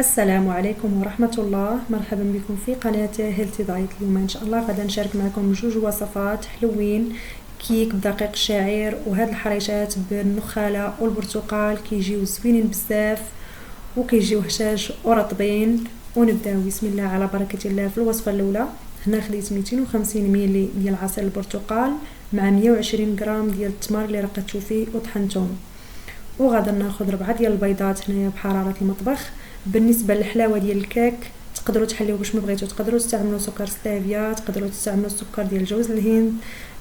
السلام عليكم ورحمة الله. مرحبا بكم في قناة هيلثي دايت. اليوم ان شاء الله غدا نشارك معكم جوج وصفات حلوين، كيك بدقيق الشعير وهاد الحريشات بالنخالة والبرتقال كيجيو زوينين بزاف وكيجيو هشاش ورطبين. ونبداو بسم الله على بركة الله. في الوصفة الاولى هنا خديت 250 ملي ديال عصير البرتقال مع 120 غرام ديال التمر اللي رقدتو فيه وطحنتهم، وغادا ناخذ 4 ديال البيضات هنايا بحرارة المطبخ. بالنسبه للحلاوه ديال الكيك تقدروا تحليو باش ما بغيتو، تقدروا تستعملوا سكر ستافيا، تقدروا تستعملوا السكر ديال جوز الهند،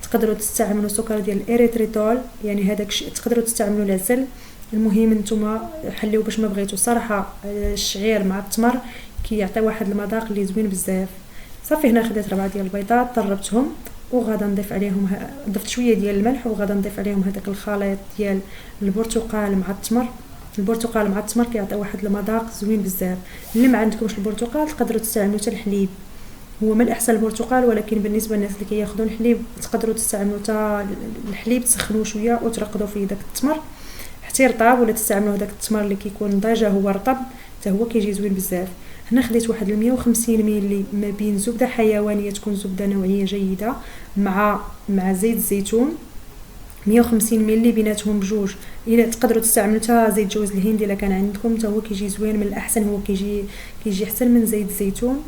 تقدروا تستعملوا سكر ديال الاريتريتول، يعني هذاك الشيء تقدروا تستعملوا العسل. المهم نتوما حليو باش ما بغيتو. صراحه الشعير مع التمر كيعطي واحد المذاق اللي زوين بزاف. صافي هنا خديت 4 ديال البيضات طربتهم، وغادا نضيف عليهم ضفت شويه ديال الملح، وغادا نضيف عليهم هذاك الخليط ديال البرتقال مع التمر. البرتقال مع التمر كيعطي واحد المذاق زوين بزاف. اللي ما عندكمش البرتقال تقدروا تستعملوا حتى الحليب، هو من الاحسن البرتقال، ولكن بالنسبه للناس اللي كياخذوا الحليب تقدروا تستعملوا حتى الحليب، تسخنوه شويه وترقدوا فيه داك التمر حتى يرطب، ولا تستعملوا هذاك التمر اللي كيكون ضاجه هو رطب حتى هو كيجي زوين بزاف. هنا خديت واحد 150 ملي ما بين زبده حيوانيه تكون زبده نوعيه جيده مع زيت الزيتون، 150 ملي بيناتهم بجوج. الا تقدروا تستعملوا حتى زيت جوز الهند الا كان عندكم حتى هو كيجي زوين، من الاحسن هو كيجي احسن من زيت الزيتون.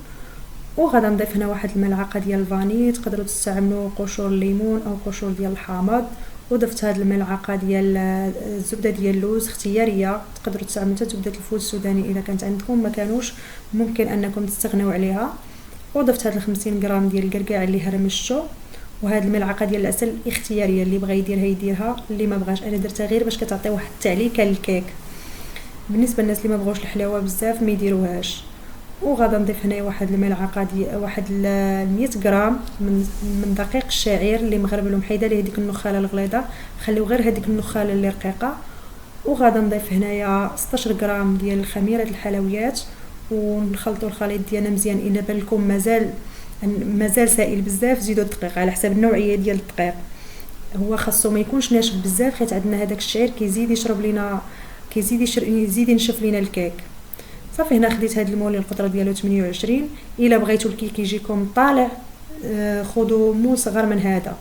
وغادا نضيف هنا واحد الملعقه ديال الفاني، تقدروا تستعملوا قشور الليمون او قشور ديال الحامض. وضفت هاد الملعقه ديال الزبده ديال اللوز اختياريه، تقدروا تستعملوا حتى زبده الفول السوداني الا كانت عندكم، ما كانوش ممكن انكم تستغنوا عليها. وضفت هاد 50 غرام ديال الكركاع اللي هرمشتو، وهاد الملعقه ديال العسل اختياريه، اللي بغى يديرها يديرها، اللي ما بغاش انا درتها غير باش كتعطي واحد التعليكه للكيك. بالنسبه للناس اللي ما بغاوش الحلاوه بزاف ما يديروهاش. وغادا نضيف هنايا واحد الملعقه ديال واحد 100 غرام من دقيق الشعير اللي مغربل ومحيده ليه ديك النخاله الغليظه، خليو غير هذيك النخاله اللي رقيقه. وغادا نضيف هنايا 16 غرام ديال خميره الحلويات، ونخلطوا الخليط ديالنا مزيان. الا بان لكم مازال سائل بزاف زيدوا الدقيق على حسب النوعيه ديال الدقيق، هو خاصو ما يكونش ناشف بزاف حيت عندنا هذاك الشعير كيزيد يشرب لينا، يزيد ينشف لينا الكيك. صافي هنا خديت هذا المول القطره ديالو 28. الا بغيتوا الكيك يجيكم طالع خذوا مول صغر من هذا،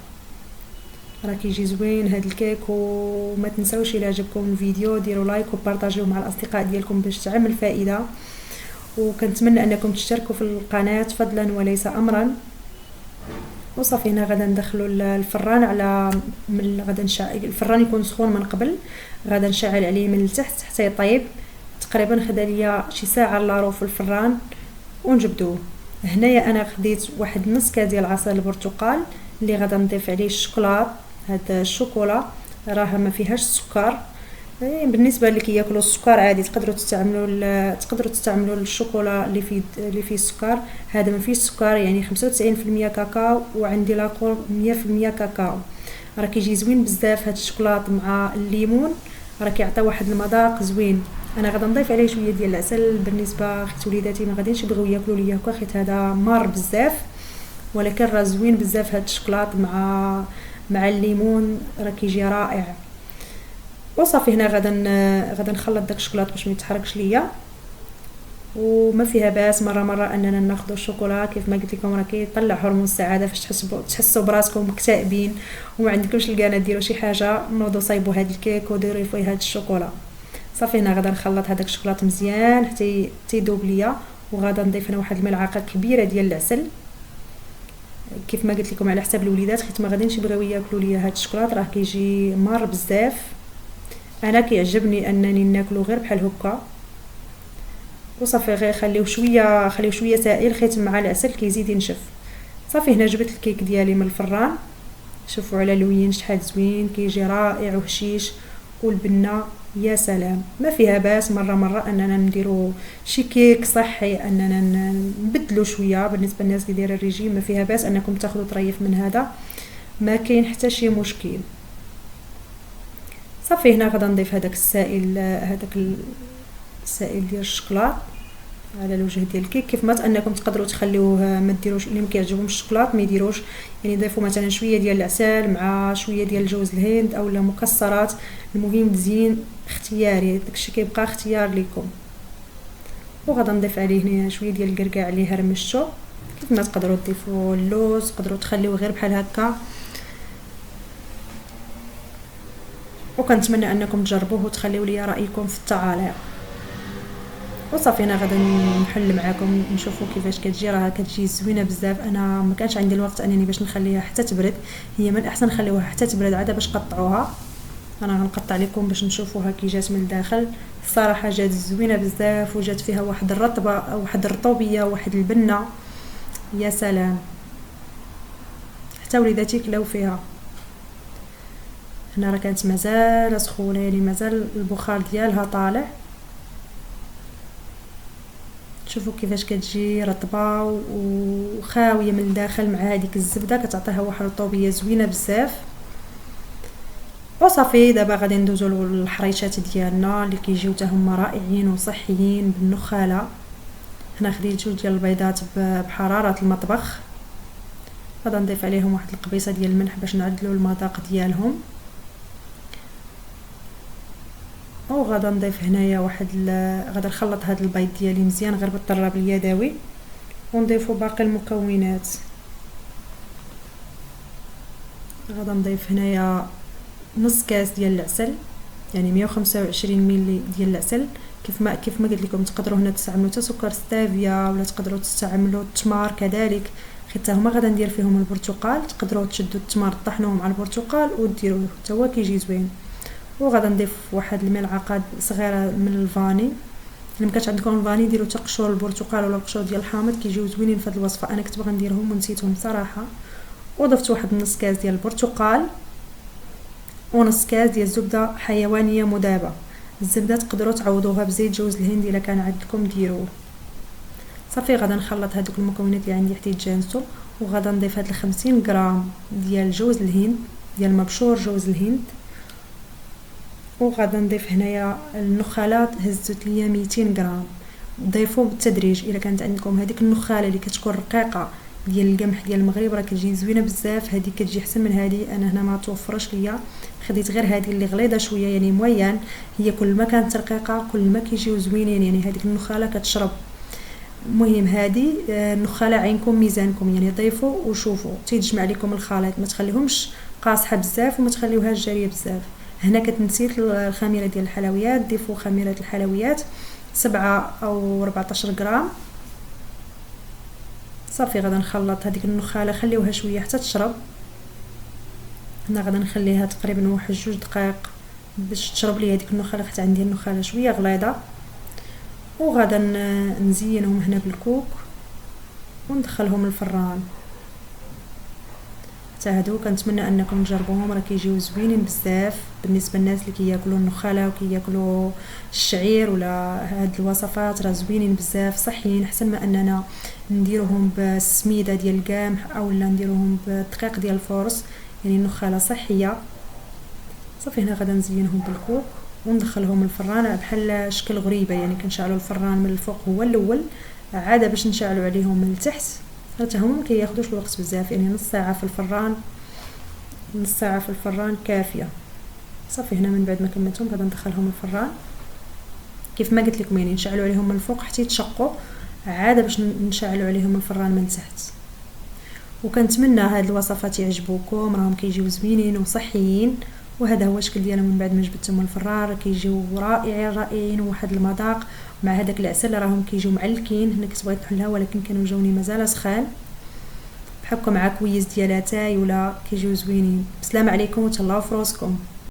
راه كيجي زوين هذا الكيك. وما تنساوش الى عجبكم الفيديو ديروا لايك وبارطاجيوه مع الاصدقاء ديالكم باش تعمل فائده، وكنتمنى انكم تشتركوا في القناه فضلا وليس امرا. وصافي هنا غادا ندخلوا الفران على غادا نشعل الفران يكون سخون من قبل، غادا نشعل عليه من التحت حتى يطيب. تقريبا خدا ليا شي ساعه الا رو في الفران ونجبدوه. هنايا انا خديت واحد نص كاس ديال عصير البرتقال اللي غادا نضيف عليه الشوكولا. هذا الشوكولا راه ما فيهاش السكر، بالنسبه اللي كياكلوا السكر عادي تقدروا تستعملوا الشوكولا اللي فيه السكر. هذا ما فيه السكر، يعني 95% كاكاو وعندي لاكور 100% كاكاو. راه كيجي زوين بزاف هذا الشوكولاط مع الليمون، راه كيعطي واحد المذاق زوين. انا غادا نضيف عليه شويه ديال العسل. بالنسبه خيت وليداتي ما غاديش يبغيو ياكلوا ليا هكا حيت هذا مار بزاف، ولكن راه زوين بزاف هذا الشوكولاط مع الليمون، راه كيجي رائع. وصافي هنا غادا نخلط داك الشوكولاط باش ما يتحرقش ليا. وما فيها باس مره اننا ناخذ الشوكولا، كيف ما قلت لكم راه كيطلع هرمون السعاده، فاش تحسوا براسكم مكتئبين وما عندكمش الكانه ديروا شي حاجه، نوضوا صايبوا هذا الكيك وديروا فيه هذا الشوكولا. صافي هنا غادا نخلط هذاك الشوكولاط مزيان حتى يذوب ليا. وغادا نضيف هنا واحد الملعقه كبيره ديال العسل، كيف ما قلت لكم على حساب الوليدات حيت ما غاديش يبغيو ياكلوا ليا هذا الشوكولاط، راه كيجي مار بزاف. انا كيعجبني انني ناكلو غير بحال هكا. وصافي غير خليو شويه سائل حيت مع العسل كيزيد ينشف. صافي هنا جبت الكيك ديالي من الفران، شوفوا على لوين شحال زوين، كيجي رائع وهشيش. والبنه يا سلام، ما فيها باس مره اننا نديرو شي كيك صحي، اننا نبدلو شويه. بالنسبه للناس اللي دايره الريجيم ما فيها باس انكم تاخذوا طريف من هذا، ما كاين حتى شي مشكل. صافي هنا غادا نضيف هذاك السائل ديال الشوكولاط على الوجه ديال الكيك. كيف ما انكم تقدروا تخليوه ما ديروش اللي ما كيعجبهمش الشوكولاط ما يديروش، يعني ضيفوا مثلا شويه ديال العسل مع شويه ديال جوز الهند او مكسرات. المهم تزيين اختياري، داكشي كيبقى اختيار لكم. وغادا نضيف عليه هنا شويه ديال الكركاع اللي هرمشتو. كيف ما تقدروا تضيفوا اللوز، تقدروا تخليوه غير بحال هكا. وكنتمنى انكم تجربوه وتخليوا لي رايكم في التعاليق. وصافي انا غادا نحل معكم نشوفوا كيفاش كتجي. راها كتجي زوينه بزاف. انا ما كانش عندي الوقت انني باش نخليها حتى تبرد، هي من الاحسن نخليوها حتى تبرد عاد باش قطعوها. انا غنقطع لكم باش نشوفوها كي جات من الداخل. الصراحه جات زوينه بزاف وجات فيها واحد الرطبه او واحد الرطوبيه واحد البنه، يا سلام، حتى وليداتي كلاو فيها. هنا راه كانت مازال سخونه، يعني مازال البخار ديالها طالع. شوفوا كيفاش كتجي رطبه وخاويه من الداخل، مع هذيك الزبده كتعطيها واحد الرطوبيه زوينه بزاف. وصافي دابا غادي ندوزو للحريشات ديالنا اللي كيجيو حتى هما رائعين وصحيين بالنخاله. هنا خديت جوج ديال البيضات بحراره المطبخ. غادا نضيف عليهم واحد القبيصه ديال الملح باش نعدلوا المذاق ديالهم. وغادا نضيف هنايا غادا نخلط هاد البيض ديالي مزيان غير بالطراب اليدوي، ونضيفوا باقي المكونات. غادا نضيف هنايا نص كاس ديال العسل، يعني 125 ملي ديال العسل. كيف ما قلت لكم تقدروا هنا تستعملوا حتى سكر ستافيا، ولا تقدروا تستعملوا التمر كذلك. حتى هما غادا ندير فيهم البرتقال، تقدروا تشدوا التمر طحنوه مع البرتقال وديروه حتى هو كيجي زوين. وغادا نضيف واحد الملعقه صغيره من الفاني. الا مكانش عندكم الفاني ديروا حتى قشور البرتقال ولا قشور ديال الحامض، كيجيو زوينين في هذه الوصفه. انا كنت باغا نديرهم ونسيتهم صراحه. وضفت واحد نص كاس ديال البرتقال، ونص كاس ديال الزبده حيوانيه مذابه. الزبده تقدروا تعوضوها بزيت جوز الهند الا كان عندكم ديروه. صافي غادا نخلط هذوك المكونات اللي عندي حتى يتجانسوا. وغادا نضيف هاد 50 غرام ديال جوز الهند، ديال مبشور جوز الهند. وغادا نضيف هنايا النخاله هزت ليا 200 غرام. ضيفوا بالتدريج. الا كانت عندكم هذيك النخاله اللي كتكون رقيقه ديال القمح ديال المغرب راه كتجي زوينه بزاف، هذه كتجي احسن من هذه. انا هنا ما توفرش ليا، خديت غير هذه اللي غليظه شويه يعني مويان. هي كل ما كانت رقيقه كل ما كيجيو زوينين، يعني هذيك النخاله كتشرب. المهم هذه النخاله عينكم ميزانكم، يعني ضيفوا وشوفوا تيجمع لكم الخليط، ما تخليهمش قاصحه بزاف وما تخليوهاش جاريه بزاف. هنا كنسيت الخميره ديال الحلويات. ضيفوا خميره الحلويات 7 أو 14 غرام. صافي غادا نخلط هذيك النخاله، خليوها شويه حتى تشرب. هنا غادا نخليها تقريبا واحد 2 دقائق باش تشرب لي هذيك النخاله، حتى عندي النخاله شويه غليظه. وغادا نزينهم هنا بالكوك وندخلهم الفران. حتى هادو كنتمنى انكم تجربوهم، راه كيجيو زوينين بزاف بالنسبه للناس اللي كياكلوا النخاله وكياكلوا الشعير ولا هاد الوصفات. راه زوينين بزاف صحيين، احسن ما اننا نديروهم بالسميده ديال القمح او لا نديروهم بالدقيق ديال الفورس. يعني النخاله صحيه. صافي هنا غادا نزينهم بالكوك وندخلهم الفران بحال شكل غريبه، يعني كنشعلوا الفران من الفوق هو الاول عاده باش نشعلوا عليهم من التحت. حتى هما ما كياخذوش الوقت بزاف، يعني نص ساعه في الفران، نص ساعه في الفران كافيه. صافي هنا من بعد ما كملتهم غادا ندخلهم الفران كيف ما قلت لكم، يعني نشعلوا عليهم من الفوق حتى يتشقوا عاده باش نشعلوا عليهم الفران من تحت. وكنتمنى هاد الوصفات يعجبوكم، راهم كيجيو زوينين وصحيين. وهذا هو الشكل ديالهم من بعد ما جبدتهم الفران، كيجيو رائعين رائعين وواحد المذاق. مع هذاك العسل راهم كيجيو معلكين. هنا كنت بغيت نحلها ولكن كانوا جاوني مازال سخان، بحكم مع كويس ديال اتاي ولا كيجيو زوينين. بسلام عليكم وتهلاو في روسكم.